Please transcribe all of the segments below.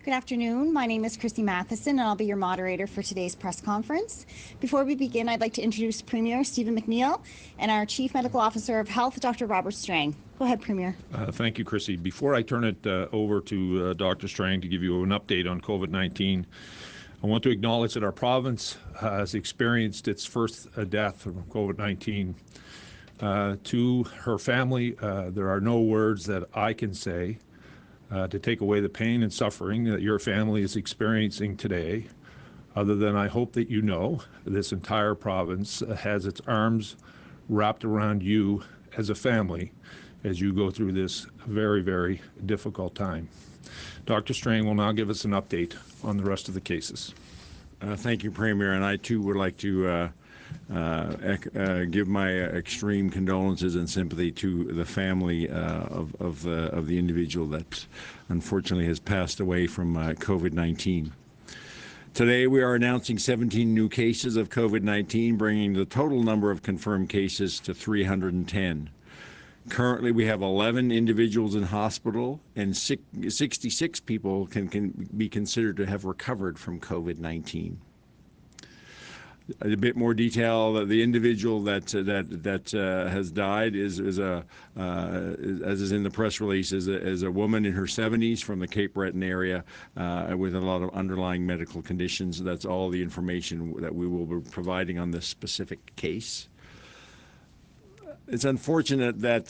Good afternoon. My name is Christy Matheson, and I'll be your moderator for today's press conference. Before we begin, I'd like to introduce Premier Stephen McNeil and our Chief Medical Officer of Health, Dr. Robert Strang. Go ahead, Premier. Thank you, Christy. Before I turn it over to Dr. Strang to give you an update on COVID-19, I want to acknowledge that our province has experienced its first death from COVID-19. To her family, there are no words that I can say to take away the pain and suffering that your family is experiencing today, other than I hope that you know this entire province has its arms wrapped around you as a family as you go through this very, very difficult time. Dr. Strang will now give us an update on the rest of the cases. Thank you, Premier, and I too would like to give my extreme condolences and sympathy to the family of the individual that unfortunately has passed away from COVID-19. Today we are announcing 17 new cases of COVID-19, bringing the total number of confirmed cases to 310. Currently, we have 11 individuals in hospital, and 66 people can be considered to have recovered from COVID-19. A bit more detail: the individual that has died is as is in the press release, is a woman in her 70s from the Cape Breton area with a lot of underlying medical conditions. That's all the information that we will be providing on this specific case. It's unfortunate that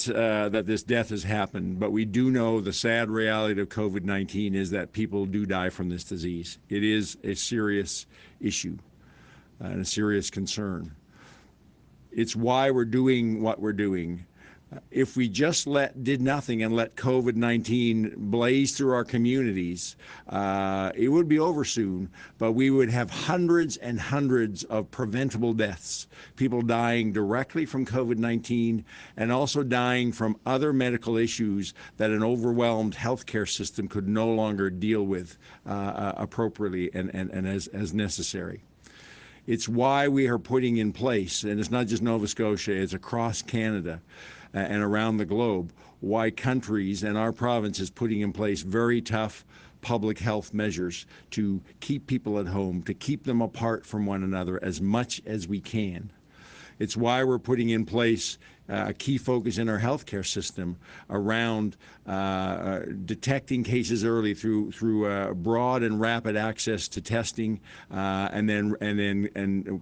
this death has happened, but we do know the sad reality of COVID-19 is that people do die from this disease. It is a serious issue and a serious concern. It's why we're doing what we're doing. If we just did nothing and let COVID-19 blaze through our communities, it would be over soon, but we would have hundreds and hundreds of preventable deaths, people dying directly from COVID-19 and also dying from other medical issues that an overwhelmed healthcare system could no longer deal with appropriately and as necessary. It's why we are putting in place, and it's not just Nova Scotia, it's across Canada and around the globe, why countries and our province is putting in place very tough public health measures to keep people at home, to keep them apart from one another as much as we can. It's why we're putting in place a key focus in our healthcare system around detecting cases early through broad and rapid access to testing, and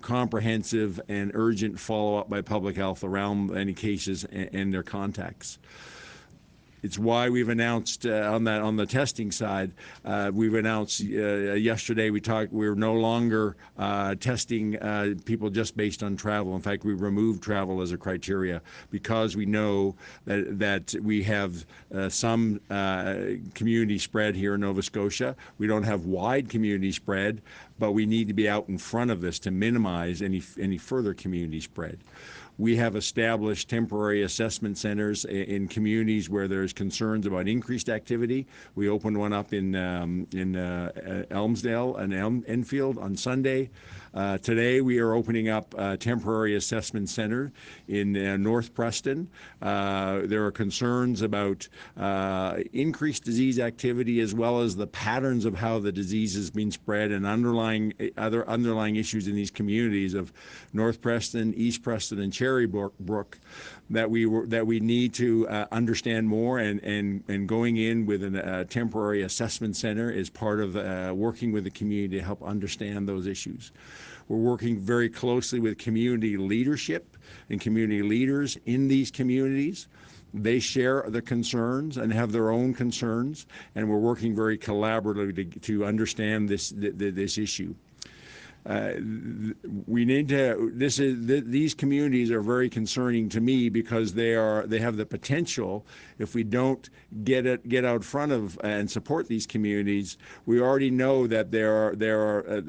comprehensive and urgent follow-up by public health around any cases and their contacts. It's why we've announced on the testing side, we've announced yesterday we're no longer testing people just based on travel. In fact, we removed travel as a criteria because we know that we have some community spread here in Nova Scotia. We don't have wide community spread, but we need to be out in front of this to minimize any further community spread. We have established temporary assessment centers in communities where there's concerns about increased activity. We opened one up in Elmsdale and Enfield on Sunday. Today we are opening up a temporary assessment center in North Preston. There are concerns about increased disease activity as well as the patterns of how the disease has been spread and other underlying issues in these communities of North Preston, East Preston, and Cherrybrook that we need to understand more, and going in with a temporary assessment center is part of working with the community to help understand those issues. We're working very closely with community leadership and community leaders in these communities. They share the concerns and have their own concerns, and we're working very collaboratively to understand this issue. We need to. These communities are very concerning to me because they have the potential. If we don't get out front of and support these communities, we already know that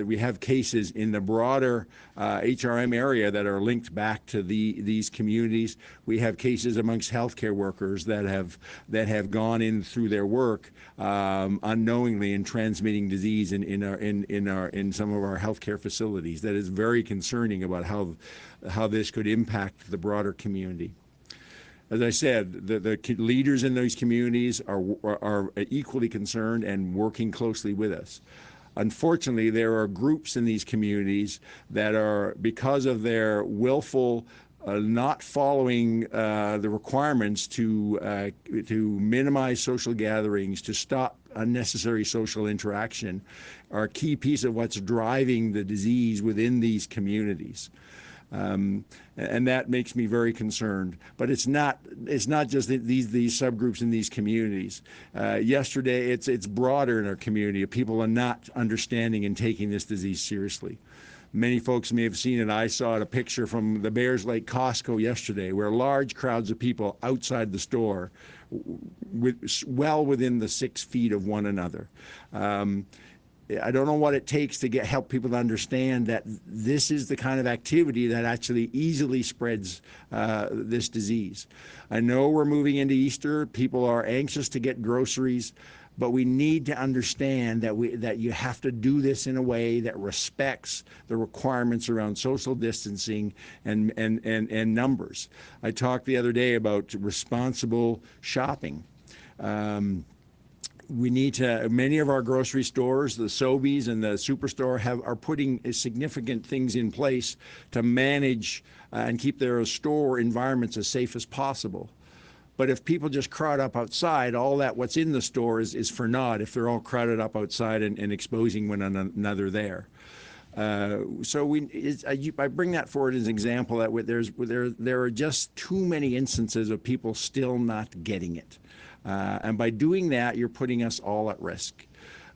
we have cases in the broader HRM area that are linked back to these communities. We have cases amongst healthcare workers that have gone in through their work unknowingly and transmitting disease in some of our healthcare facilities. That is very concerning about how this could impact the broader community. As I said, the leaders in those communities are equally concerned and working closely with us. Unfortunately, there are groups in these communities that are, because of their willful not following the requirements to minimize social gatherings, to stop unnecessary social interaction, are a key piece of what's driving the disease within these communities. And that makes me very concerned. But it's not just these subgroups in these communities. Yesterday, it's broader in our community. People are not understanding and taking this disease seriously. Many folks may have seen it. I saw it, a picture from the Bears Lake Costco yesterday, where large crowds of people outside the store, well within the 6 feet of one another. I don't know what it takes to help people to understand that this is the kind of activity that actually easily spreads this disease. I know we're moving into Easter. People are anxious to get groceries, but we need to understand that you have to do this in a way that respects the requirements around social distancing and numbers. I talked the other day about responsible shopping. We need to, many of our grocery stores, the Sobeys and the Superstore, are putting significant things in place to manage and keep their store environments as safe as possible. But if people just crowd up outside, all that what's in the store is for naught if they're all crowded up outside and exposing one another there. So I bring that forward as an example that there are just too many instances of people still not getting it. And by doing that, you're putting us all at risk.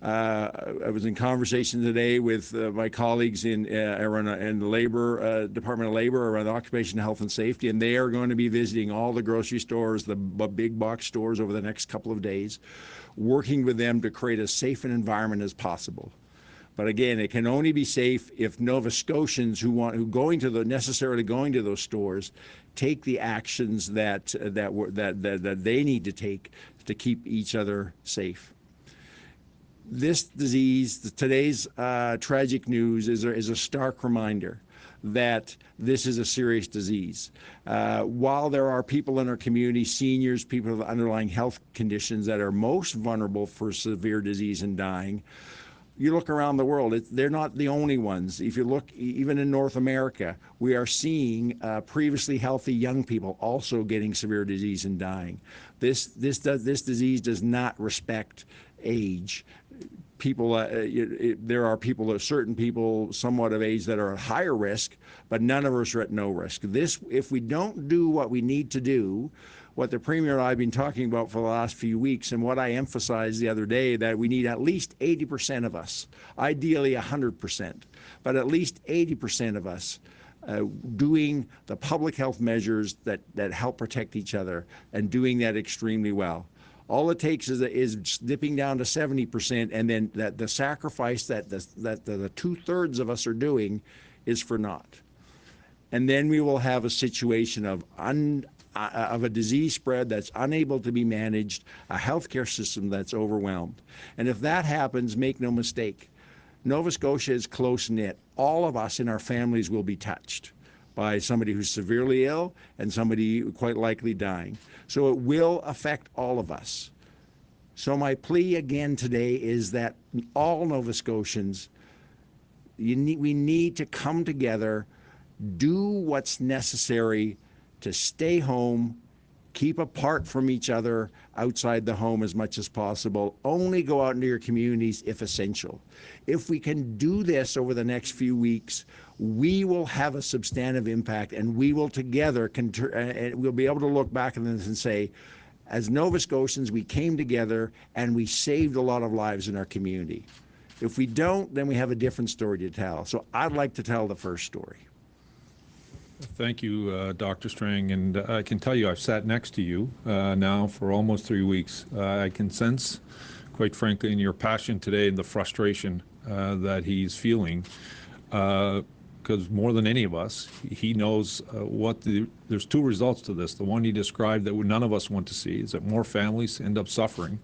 I was in conversation today with my colleagues in the Labor Department of Labor around occupational health and safety, and they are going to be visiting all the grocery stores, the big box stores over the next couple of days, working with them to create as safe an environment as possible. But again, it can only be safe if Nova Scotians who necessarily going to those stores take the actions that they need to take to keep each other safe. This disease, today's tragic news, is a stark reminder that this is a serious disease. While there are people in our community, seniors, people with underlying health conditions that are most vulnerable for severe disease and dying, you look around the world, they're not the only ones. If you look even in North America, we are seeing previously healthy young people also getting severe disease and dying. This disease does not respect age. People, there are certain people somewhat of age that are at higher risk, but none of us are at no risk. If we don't do what we need to do, what the Premier and I have been talking about for the last few weeks, and what I emphasized the other day, that we need at least 80% of us, ideally 100%, but at least 80% of us doing the public health measures that help protect each other, and doing that extremely well. All it takes is dipping down to 70%, and then the sacrifice that the 2/3 of us are doing is for naught. And then we will have a situation of a disease spread that's unable to be managed, a healthcare system that's overwhelmed. And if that happens, make no mistake, Nova Scotia is close-knit. All of us in our families will be touched by somebody who's severely ill and somebody quite likely dying. So it will affect all of us. So my plea again today is that all Nova Scotians, we need to come together, do what's necessary to stay home, keep apart from each other outside the home as much as possible. Only go out into your communities if essential. If we can do this over the next few weeks, we will have a substantive impact, and we will together, we'll be able to look back on this and say, as Nova Scotians, we came together and we saved a lot of lives in our community. If we don't, then we have a different story to tell. So I'd like to tell the first story. Thank you, Dr. Strang, and I can tell you I've sat next to you now for almost 3 weeks. I can sense, quite frankly, in your passion today and the frustration that he's feeling, because more than any of us, he knows there's two results to this. The one he described that none of us want to see is that more families end up suffering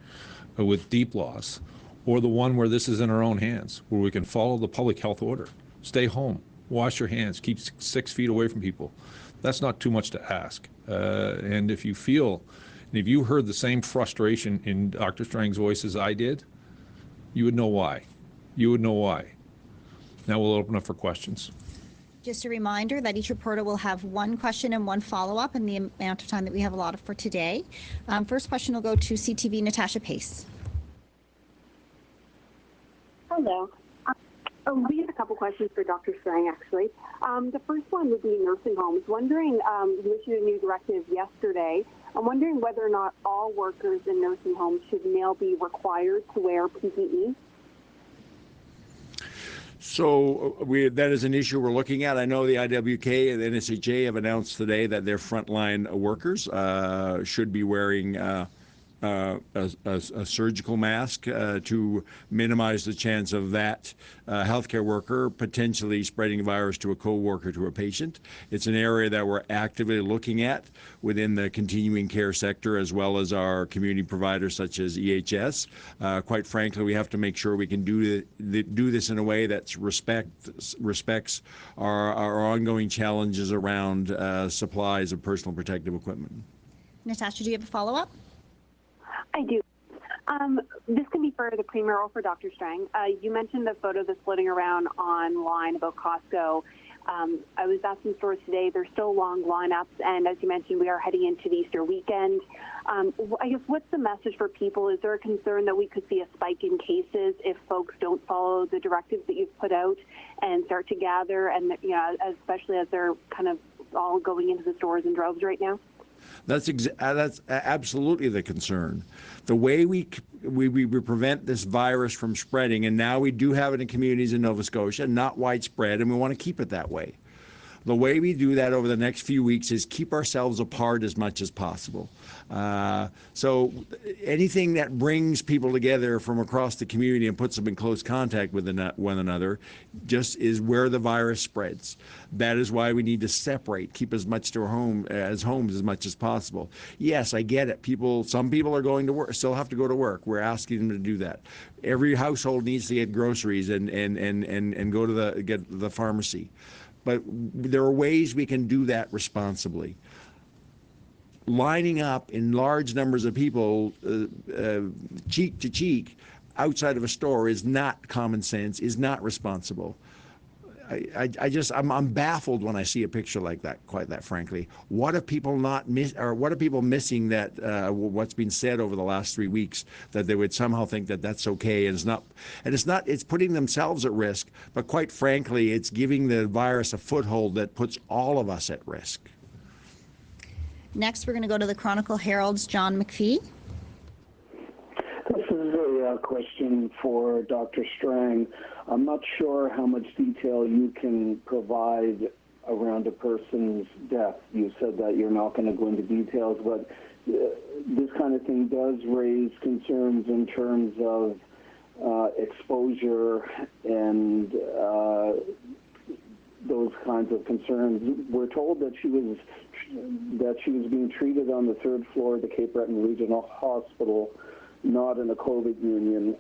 with deep loss, or the one where this is in our own hands, where we can follow the public health order. Stay home. Wash your hands. Keep 6 feet away from people. That's not too much to ask. And if you heard the same frustration in Dr. Strang's voice as I did, you would know why. You would know why. Now we'll open up for questions. Just a reminder that each reporter will have one question and one follow-up in the amount of time that we have allotted for today. First question will go to CTV Natasha Pace. Hello. We have a couple questions for Dr. Strang, actually. The first one would be nursing homes. Wondering, you issued a new directive yesterday. I'm wondering whether or not all workers in nursing homes should now be required to wear PPE. So that is an issue we're looking at. I know the IWK and the NSHA have announced today that their frontline workers should be wearing a surgical mask to minimize the chance of that healthcare worker potentially spreading the virus to a co-worker, to a patient. It's an area that we're actively looking at within the continuing care sector, as well as our community providers such as EHS. Quite frankly, we have to make sure we can do this in a way that respects our ongoing challenges around supplies of personal protective equipment. Natasha, do you have a follow-up? I do. This can be for the Premier or for Dr. Strang. You mentioned the photo that's floating around online about Costco. I was at some stores today. There's still long lineups, and as you mentioned, we are heading into the Easter weekend. I guess what's the message for people? Is there a concern that we could see a spike in cases if folks don't follow the directives that you've put out and start to gather, and especially as they're kind of all going into the stores in droves right now? That's absolutely the concern. The way we prevent this virus from spreading, and now we do have it in communities in Nova Scotia, not widespread, and we want to keep it that way. The way we do that over the next few weeks is keep ourselves apart as much as possible. So anything that brings people together from across the community and puts them in close contact with one another just is where the virus spreads. That is why we need to separate, keep as much to our homes as much as possible. Yes, I get it. Some people are going to work, still have to go to work. We're asking them to do that. Every household needs to get groceries and go to get the pharmacy. But there are ways we can do that responsibly. Lining up in large numbers of people, cheek to cheek, outside of a store is not common sense, is not responsible. I'm baffled when I see a picture like that, quite that frankly. What are people what are people missing that what's been said over the last 3 weeks, that they would somehow think that that's okay, and it's putting themselves at risk, but quite frankly, it's giving the virus a foothold that puts all of us at risk. Next, we're going to go to the Chronicle Herald's John McPhee. This is a question for Dr. Strang. I'm not sure how much detail you can provide around a person's death. You said that you're not going to go into details, but this kind of thing does raise concerns in terms of exposure and those kinds of concerns. We're told that she was being treated on the 3rd floor of the Cape Breton Regional Hospital, not in a COVID unit.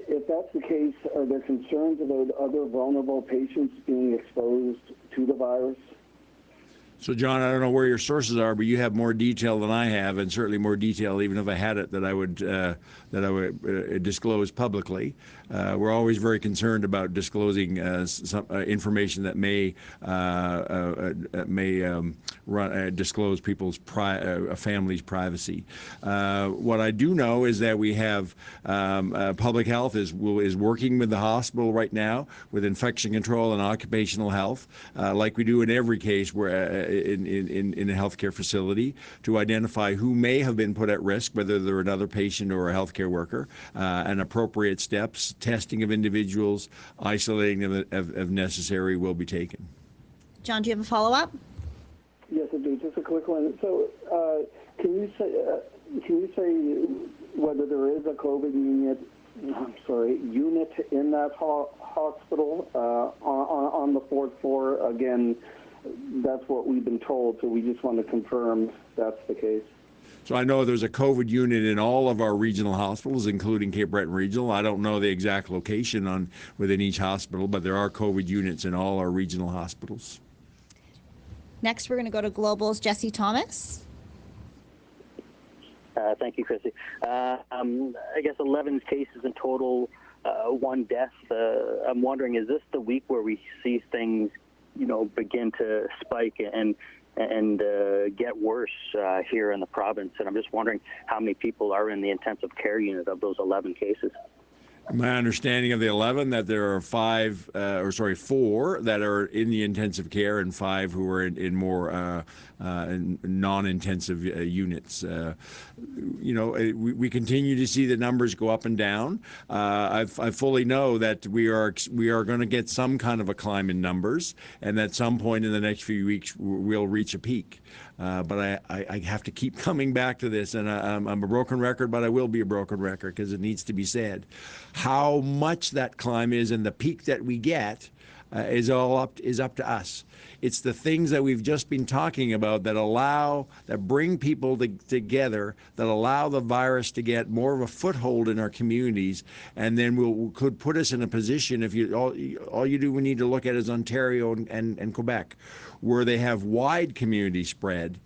If that's the case, are there concerns about other vulnerable patients being exposed to the virus? So, John, I don't know where your sources are, but you have more detail than I have, and certainly more detail, even if I had it, that I would disclose publicly. We're always very concerned about disclosing some information that may disclose people's family's privacy. What I do know is that we have public health is working with the hospital right now with infection control and occupational health, like we do in every case where in a healthcare facility, to identify who may have been put at risk, whether they're another patient or a healthcare worker, and appropriate steps, testing of individuals, isolating them if necessary, will be taken. John, do you have a follow-up? Yes, I do. Just a quick one. So, can you say whether there is a COVID unit in that hospital on the 4th floor? Again, that's what we've been told, so we just want to confirm that's the case. So I know there's a COVID unit in all of our regional hospitals, including Cape Breton Regional. I don't know the exact location within each hospital, but there are COVID units in all our regional hospitals. Next, we're going to go to Global's Jesse Thomas. Thank you, Chrissy. I guess 11 cases in total, 1 death. I'm wondering, is this the week where we see things, begin to spike and get worse here in the province? And I'm just wondering how many people are in the intensive care unit of those 11 cases. My understanding of the 11 that there are 4 that are in the intensive care and 5 who are in more non-intensive units. We continue to see the numbers go up and down. I fully know that we are going to get some kind of a climb in numbers, and at some point in the next few weeks we'll reach a peak. But I have to keep coming back to this, and I'm a broken record, but I will be a broken record because it needs to be said. How much that climb is and the peak that we get is up to us. It's the things that we've just been talking about that bring people together, that allow the virus to get more of a foothold in our communities, and then could put us in a position. If we need to look at is Ontario and Quebec, where they have wide community spread.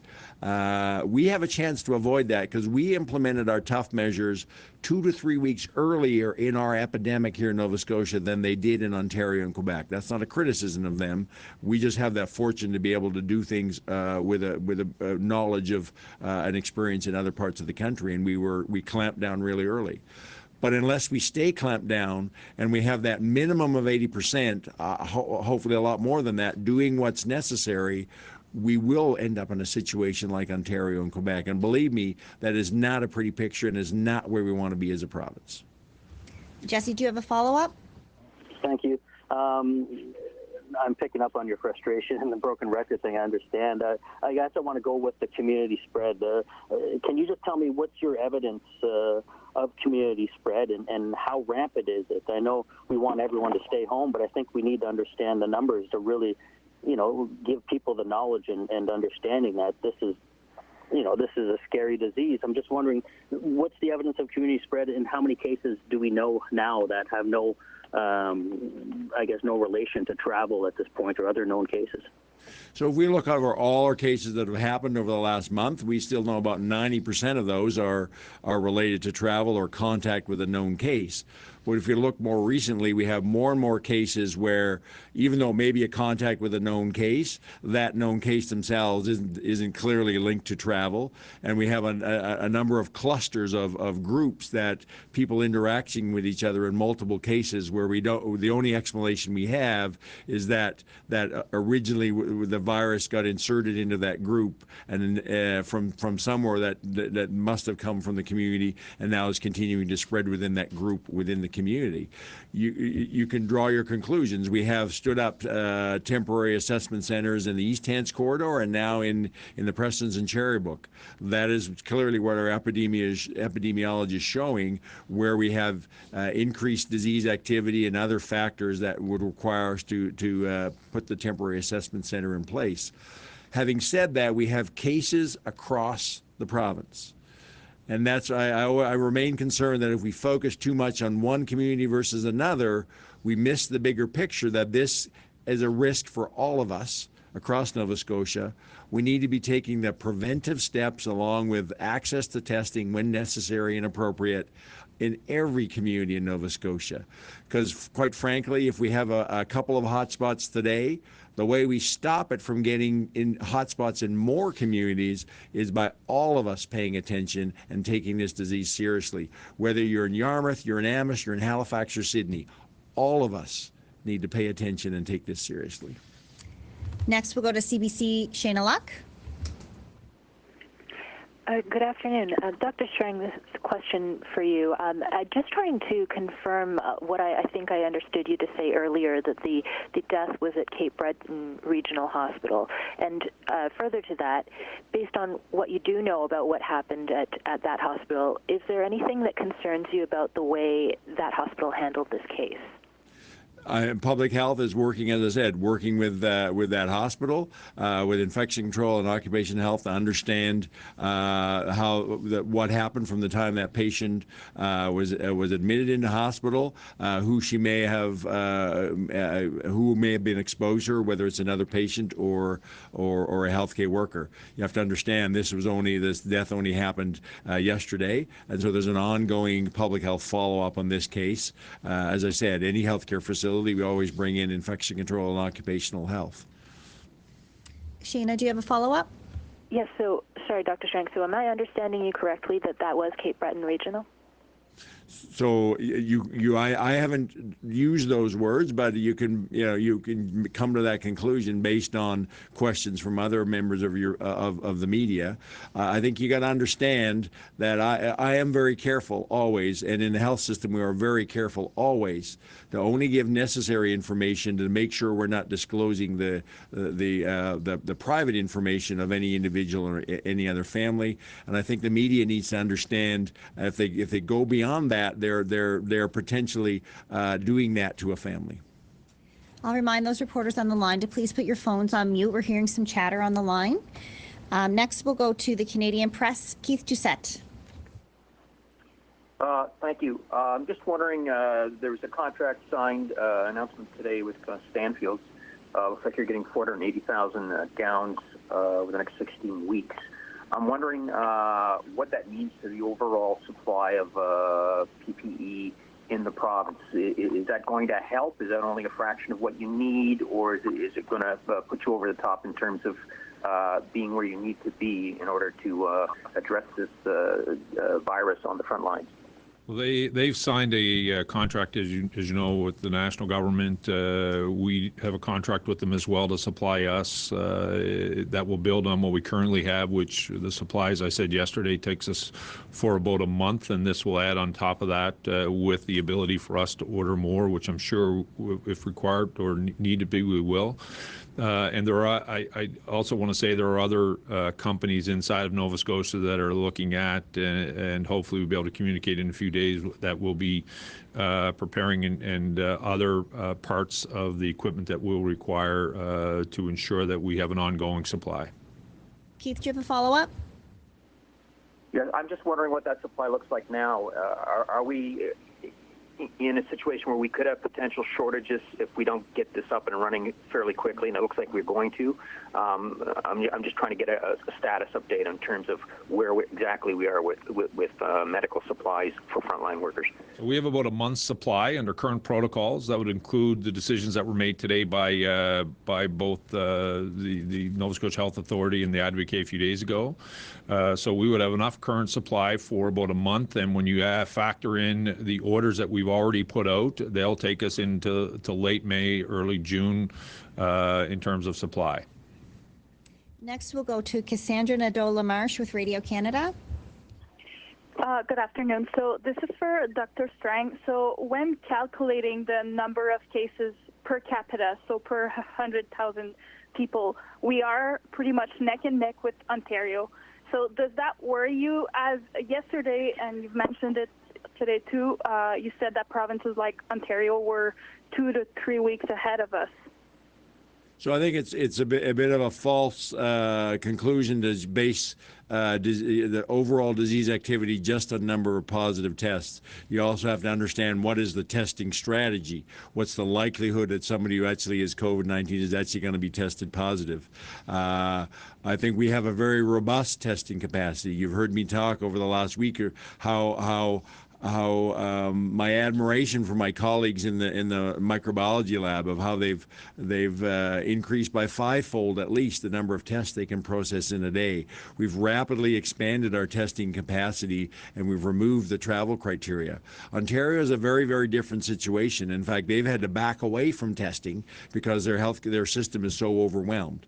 We have a chance to avoid that because we implemented our tough measures 2 to 3 weeks earlier in our epidemic here in Nova Scotia than they did in Ontario and Quebec. That's not a criticism of them. We just have that fortune to be able to do things with a knowledge of an experience in other parts of the country, and we clamped down really early. But unless we stay clamped down and we have that minimum of 80%, hopefully a lot more than that, doing what's necessary, we will end up in a situation like Ontario and Quebec. And believe me, that is not a pretty picture and is not where we want to be as a province. Jesse, do you have a follow-up? Thank you. I'm picking up on your frustration and the broken record thing. I understand. I guess I want to go with the community spread. Can you just tell me what's your evidence of community spread and how rampant is it? I know we want everyone to stay home, but I think we need to understand the numbers to really, give people the knowledge and understanding that this is a scary disease. I'm just wondering, what's the evidence of community spread and how many cases do we know now that have no relation to travel at this point or other known cases? So if we look over all our cases that have happened over the last month, we still know about 90% of those are related to travel or contact with a known case. But if you look more recently, we have more and more cases where, even though maybe a contact with a known case, that known case themselves isn't clearly linked to travel. And we have a number of clusters of groups that people interacting with each other in multiple cases where the only explanation we have is that originally the virus got inserted into that group and from somewhere that must have come from the community and now is continuing to spread within that group within the community. You can draw your conclusions. We have stood up temporary assessment centers in the East Hants corridor and now in the Prestons and Cherrybrook. That is clearly what our epidemiology is showing, where we have increased disease activity and other factors that would require us to put the temporary assessment center in place. Having said that, we have cases across the province. And that's I remain concerned that if we focus too much on one community versus another, we miss the bigger picture that this is a risk for all of us across Nova Scotia. We need to be taking the preventive steps along with access to testing when necessary and appropriate in every community in Nova Scotia. Because quite frankly, if we have a couple of hotspots today, the way we stop it from getting in hotspots in more communities is by all of us paying attention and taking this disease seriously. Whether you're in Yarmouth, you're in Amish, you're in Halifax or Sydney, all of us need to pay attention and take this seriously. Next, we'll go to CBC, Shayna Luck. Good afternoon. Dr. Strang, this is a question for you. Just trying to confirm what I think I understood you to say earlier, that the death was at Cape Breton Regional Hospital. And further to that, based on what you do know about what happened at that hospital, is there anything that concerns you about the way that hospital handled this case? Public health is working, as I said, working with that hospital, with infection control and occupational health to understand what happened from the time that patient was admitted into hospital, who may have been exposed to her, whether it's another patient or a healthcare worker. You have to understand this death only happened yesterday, and so there's an ongoing public health follow-up on this case. As I said, any healthcare facility, we always bring in infection control and occupational health. Shayna, do you have a follow-up? Yes, so, sorry, Dr. Strang, so am I understanding you correctly that was Cape Breton Regional? So I haven't used those words, but you can come to that conclusion based on questions from other members of the media. I think you got to understand that I am very careful always, and in the health system we are very careful always to only give necessary information to make sure we're not disclosing the private information of any individual or any other family. And I think the media needs to understand if they go beyond that, they're potentially doing that to a family. I'll remind those reporters on the line to please put your phones on mute. We're hearing some chatter on the line. Next, we'll go to the Canadian Press. Keith Doucette. Thank you. I'm just wondering, there was a contract signed announcement today with Stanfield. Looks like you're getting 480,000 gowns over the next 16 weeks. I'm wondering what that means to the overall supply of PPE in the province. Is that going to help? Is that only a fraction of what you need, or is it going to put you over the top in terms of being where you need to be in order to address this virus on the front lines? Well, they've signed a contract, as you know, with the national government. We have a contract with them as well to supply us that will build on what we currently have, which the supply, as I said yesterday, takes us for about a month, and this will add on top of that with the ability for us to order more, which I'm sure if required or need to be, we will. And I also want to say there are other companies inside of Nova Scotia that are looking at, and hopefully we'll be able to communicate in a few days, that will be preparing and other parts of the equipment that we'll require to ensure that we have an ongoing supply. Keith, do you have a follow-up? Yeah, I'm just wondering what that supply looks like now. Are we in a situation where we could have potential shortages if we don't get this up and running fairly quickly, and it looks like we're going to? I'm just trying to get a status update in terms of where exactly we are with medical supplies for frontline workers. So we have about a month's supply under current protocols. That would include the decisions that were made today by both the Nova Scotia Health Authority and the Advocate a few days ago. So we would have enough current supply for about a month, and when you factor in the orders that we've already put out, they'll take us into late May, early June in terms of supply. Next, we'll go to Cassandra Nadeau-Lamarche with Radio Canada. Good afternoon. So this is for Dr. Strang. So when calculating the number of cases per capita, so per 100,000 people, we are pretty much neck and neck with Ontario. So does that worry you? As yesterday, and you've mentioned it today too, you said that provinces like Ontario were 2 to 3 weeks ahead of us. So I think it's a bit of a false conclusion to base the overall disease activity just on number of positive tests. You also have to understand what is the testing strategy. What's the likelihood that somebody who actually has COVID-19 is actually going to be tested positive? I think we have a very robust testing capacity. You've heard me talk over the last week how my admiration for my colleagues in the microbiology lab of how they've increased by 5-fold at least the number of tests they can process in a day. We've rapidly expanded our testing capacity, and we've removed the travel criteria. Ontario is a very, very different situation. In fact, they've had to back away from testing because their system is so overwhelmed.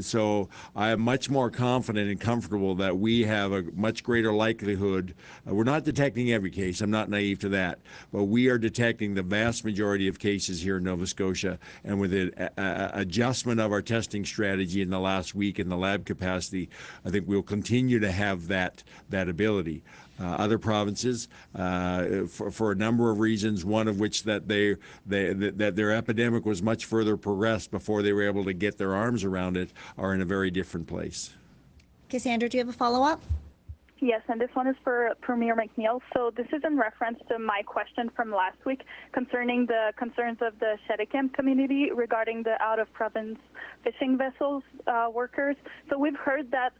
So I am much more confident and comfortable that we have a much greater likelihood. We're not detecting detecting every case. I'm not naive to that. But we are detecting the vast majority of cases here in Nova Scotia, and with an adjustment of our testing strategy in the last week in the lab capacity, I think we'll continue to have that ability. Other provinces, for a number of reasons, one of which that their epidemic was much further progressed before they were able to get their arms around it, are in a very different place. Cassandra, do you have a follow-up? Yes, and this one is for Premier McNeil. So this is in reference to my question from last week concerning the concerns of the Cheticamp community regarding the out-of-province fishing vessels workers. So we've heard that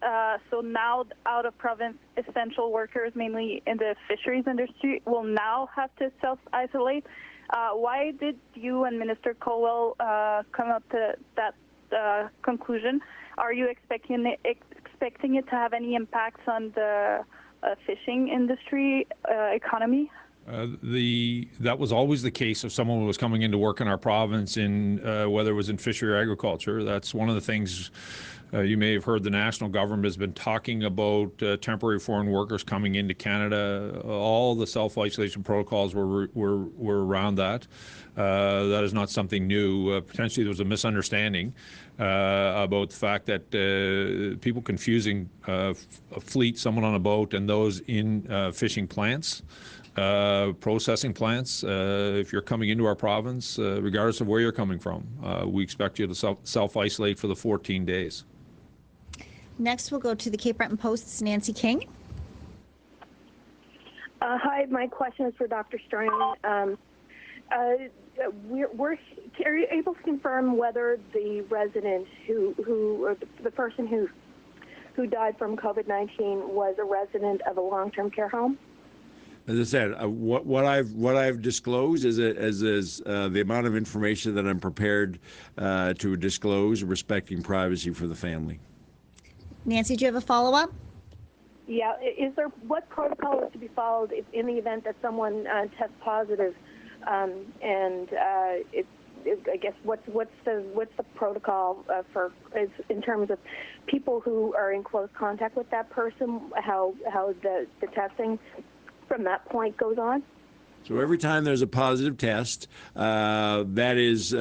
so now out-of-province essential workers, mainly in the fisheries industry, will now have to self-isolate. Why did you and Minister Colwell come up to that conclusion? Are you expecting it to have any impacts on the fishing industry economy? That was always the case if someone was coming into work in our province, in whether it was in fishery or agriculture. That's one of the things you may have heard the national government has been talking about, temporary foreign workers coming into Canada. All the self-isolation protocols were around that. That is not something new. Potentially there was a misunderstanding about the fact that people confusing a fleet, someone on a boat, and those in fishing plants, processing plants. If you're coming into our province, regardless of where you're coming from, we expect you to self-isolate for the 14 days. Next, we'll go to the Cape Breton Post's Nancy King. Hi, my question is for Dr. Strang. Are you able to confirm whether the resident or the person who died from COVID-19 was a resident of a long-term care home? As I said, what I've disclosed is the amount of information that I'm prepared to disclose respecting privacy for the family. Nancy, do you have a follow-up? Yeah. What protocol is to be followed in the event that someone tests positive? I guess what's the protocol in terms of people who are in close contact with that person? How the testing from that point goes on? So every time there's a positive test, that is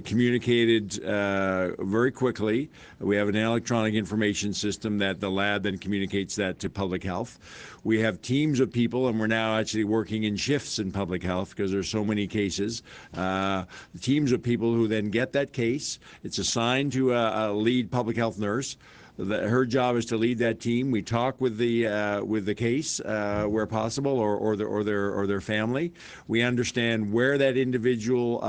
communicated very quickly. We have an electronic information system that the lab then communicates that to public health. We have teams of people, and we're now actually working in shifts in public health because there's so many cases. Teams of people who then get that case. It's assigned to a lead public health nurse. Her job is to lead that team. We talk with the case where possible, or their family. We understand where that individual.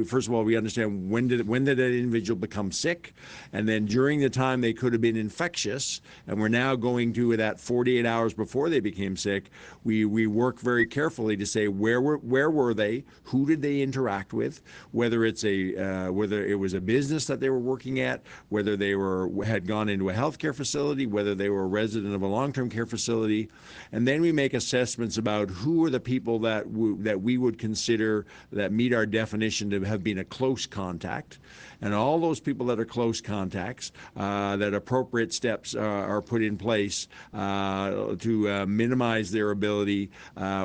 First of all, we understand when did that individual become sick, and then during the time they could have been infectious. And we're now going to that 48 hours before they became sick. We work very carefully to say where were they, who did they interact with, whether it was a business that they were working at, whether they had gone into a healthcare facility, whether they were a resident of a long-term care facility, and then we make assessments about who are the people that we would consider that meet our definition to have been a close contact. And all those people that are close contacts, that appropriate steps are put in place to minimize their ability.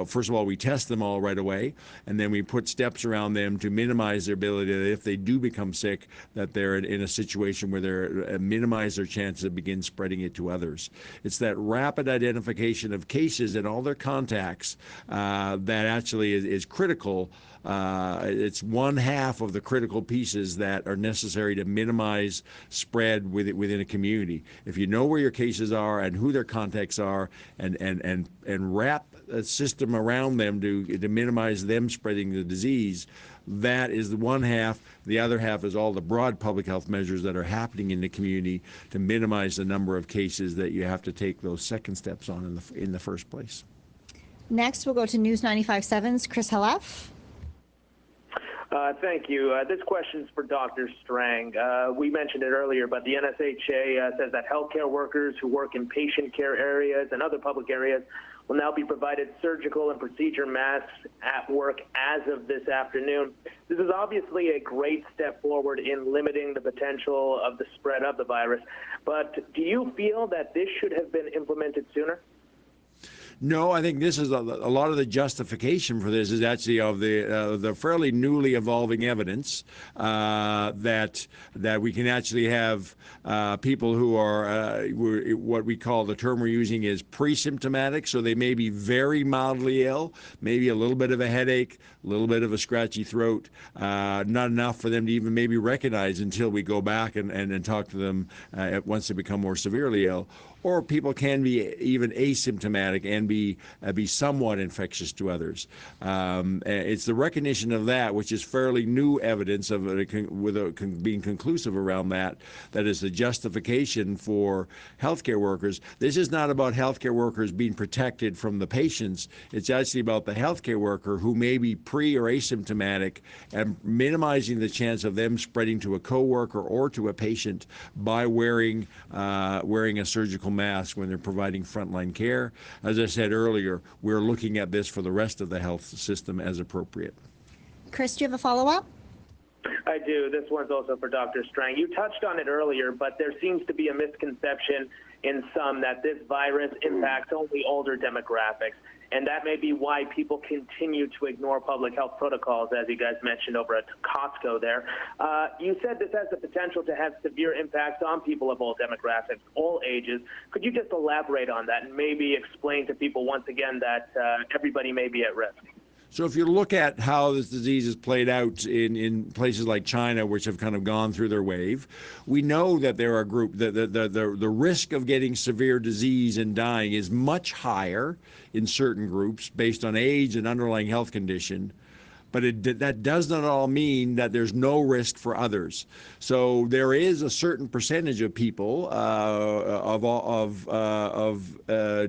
First of all, we test them all right away, and then we put steps around them to minimize their ability that if they do become sick, that they're in a situation where they minimize their chances to begin spreading it to others. It's that rapid identification of cases and all their contacts that actually is critical. It's one half of the critical pieces that are necessary to minimize spread within a community. If you know where your cases are and who their contacts are, and wrap a system around them to minimize them spreading the disease, that is the one half. The other half is all the broad public health measures that are happening in the community to minimize the number of cases that you have to take those second steps on in the first place. Next, we'll go to News 95.7's Chris Halef. Thank you. This question is for Dr. Strang. We mentioned it earlier, but the NSHA says that healthcare workers who work in patient care areas and other public areas will now be provided surgical and procedure masks at work as of this afternoon. This is obviously a great step forward in limiting the potential of the spread of the virus, but do you feel that this should have been implemented sooner? No, I think this is a lot of the justification for this is actually of the fairly newly evolving evidence that we can actually have people who are what we call, the term we're using is pre-symptomatic, so they may be very mildly ill, maybe a little bit of a headache, a little bit of a scratchy throat, not enough for them to even maybe recognize until we go back and talk to them once they become more severely ill. Or people can be even asymptomatic and be somewhat infectious to others. It's the recognition of that, which is fairly new evidence of being conclusive around that is the justification for healthcare workers. This is not about healthcare workers being protected from the patients. It's actually about the healthcare worker who may be pre or asymptomatic and minimizing the chance of them spreading to a coworker or to a patient by wearing a surgical mask when they're providing frontline care. As I said earlier, we're looking at this for the rest of the health system as appropriate. Chris, do you have a follow-up? I do. This one's also for Dr. Strang. You touched on it earlier, but there seems to be a misconception in some that this virus impacts only older demographics. And that may be why people continue to ignore public health protocols, as you guys mentioned over at Costco there. You said this has the potential to have severe impacts on people of all demographics, all ages. Could you just elaborate on that and maybe explain to people once again that everybody may be at risk? So if you look at how this disease is played out in places like China, which have kind of gone through their wave, we know that there are the risk of getting severe disease and dying is much higher in certain groups based on age and underlying health condition. But that does not all mean that there's no risk for others. So there is a certain percentage of people, of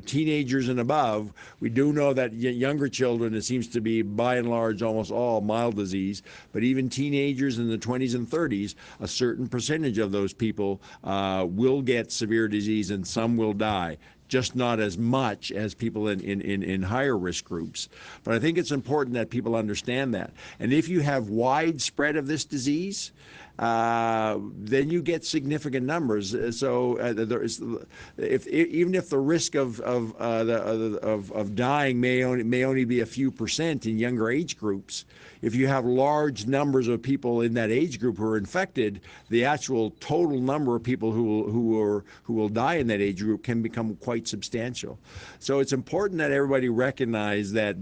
teenagers and above. We do know that younger children, it seems to be by and large almost all mild disease. But even teenagers in the 20s and 30s, a certain percentage of those people will get severe disease and some will die. Just not as much as people in higher risk groups. But I think it's important that people understand that. And if you have widespread of this disease, then you get significant numbers. So even if the risk of dying may only be a few percent in younger age groups, if you have large numbers of people in that age group who are infected, the actual total number of people who will die in that age group can become quite substantial. So it's important that everybody recognize that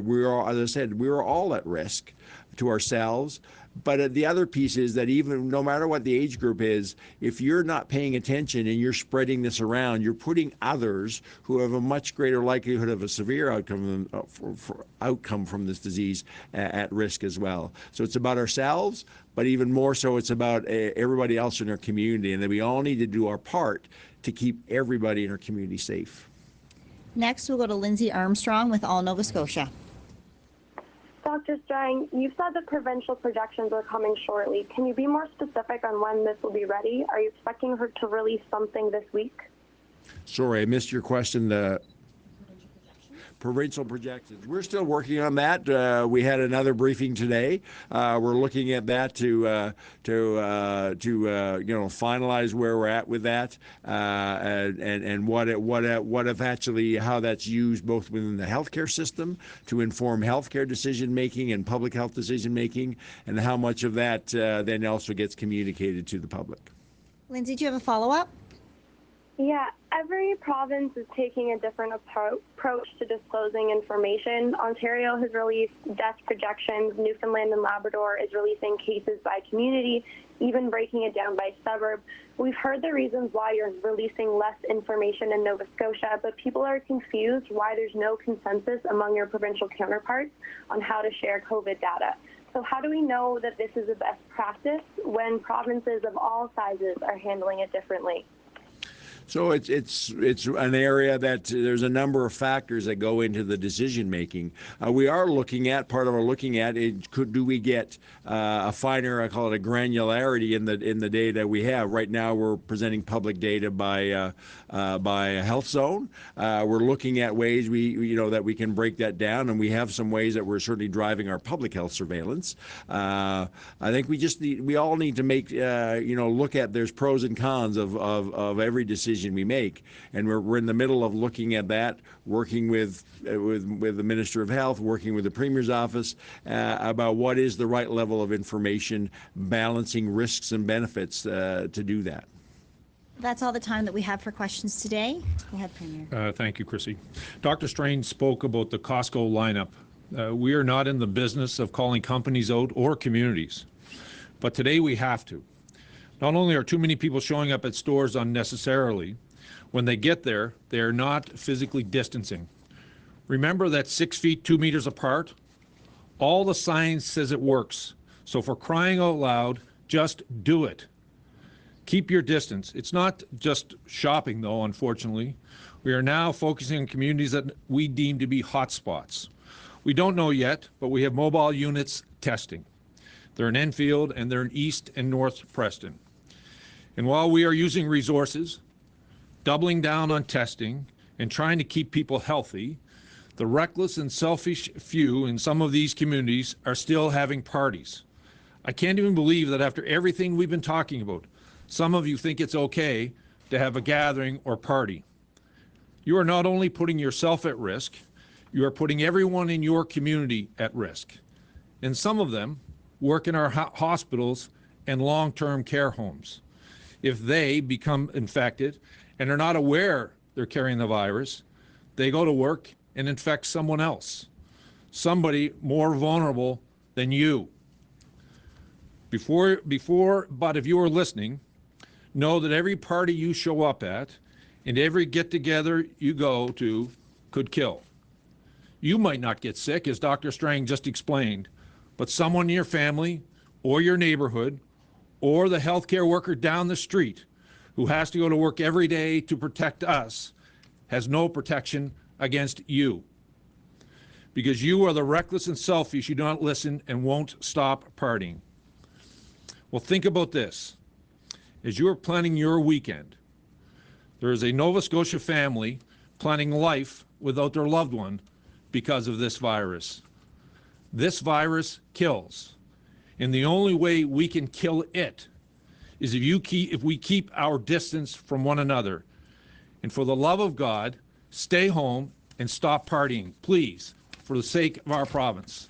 we are, as I said, we are all at risk to ourselves. But the other piece is that even no matter what the age group is, if you're not paying attention and you're spreading this around, you're putting others who have a much greater likelihood of a severe outcome from this disease at risk as well. So it's about ourselves, but even more so it's about everybody else in our community, and that we all need to do our part to keep everybody in our community safe. Next, we'll go to Lindsay Armstrong with All Nova Scotia. Dr. Strang, you said the provincial projections are coming shortly. Can you be more specific on when this will be ready? Are you expecting her to release something this week? Sorry, I missed your question. The provincial projections. We're still working on that. We had another briefing today. We're looking at that to finalize where we're at with that, and what if actually how that's used both within the healthcare system to inform healthcare decision making and public health decision making, and how much of that then also gets communicated to the public. Lindsay, do you have a follow-up? Yeah, every province is taking a different approach to disclosing information. Ontario has released death projections. Newfoundland and Labrador is releasing cases by community, even breaking it down by suburb. We've heard the reasons why you're releasing less information in Nova Scotia, but people are confused why there's no consensus among your provincial counterparts on how to share COVID data. So how do we know that this is the best practice when provinces of all sizes are handling it differently? So it's an area that there's a number of factors that go into the decision making. We are looking at do we get a finer, I call it a granularity in the data we have right now. We're presenting public data by a health zone. We're looking at ways that we can break that down, and we have some ways that we're certainly driving our public health surveillance. I think we all need to make look at there's pros and cons of every decision decision we make. And we're in the middle of looking at that, working with the Minister of Health, working with the Premier's office about what is the right level of information, balancing risks and benefits to do that. That's all the time that we have for questions today. Go ahead, Premier. Thank you, Chrissy. Dr. Strang spoke about the Costco lineup. We are not in the business of calling companies out or communities, but today we have to. Not only are too many people showing up at stores unnecessarily, when they get there, they are not physically distancing. Remember that 6 feet, 2 meters apart? All the science says it works. So for crying out loud, just do it. Keep your distance. It's not just shopping, though, unfortunately. We are now focusing on communities that we deem to be hotspots. We don't know yet, but we have mobile units testing. They're in Enfield and they're in East and North Preston. And while we are using resources, doubling down on testing, and trying to keep people healthy, the reckless and selfish few in some of these communities are still having parties. I can't even believe that after everything we've been talking about, some of you think it's okay to have a gathering or party. You are not only putting yourself at risk, you are putting everyone in your community at risk. And some of them work in our hospitals and long-term care homes. If they become infected and are not aware they're carrying the virus, they go to work and infect someone else, somebody more vulnerable than you. But if you are listening, know that every party you show up at and every get-together you go to could kill. You might not get sick, as Dr. Strang just explained, but someone in your family or your neighborhood or the healthcare worker down the street who has to go to work every day to protect us has no protection against you. Because you are the reckless and selfish, you do not listen and won't stop partying. Well, think about this. As you are planning your weekend, there is a Nova Scotia family planning life without their loved one because of this virus. This virus kills, and the only way we can kill it is if we keep our distance from one another. And for the love of God, stay home and stop partying, please, for the sake of our province.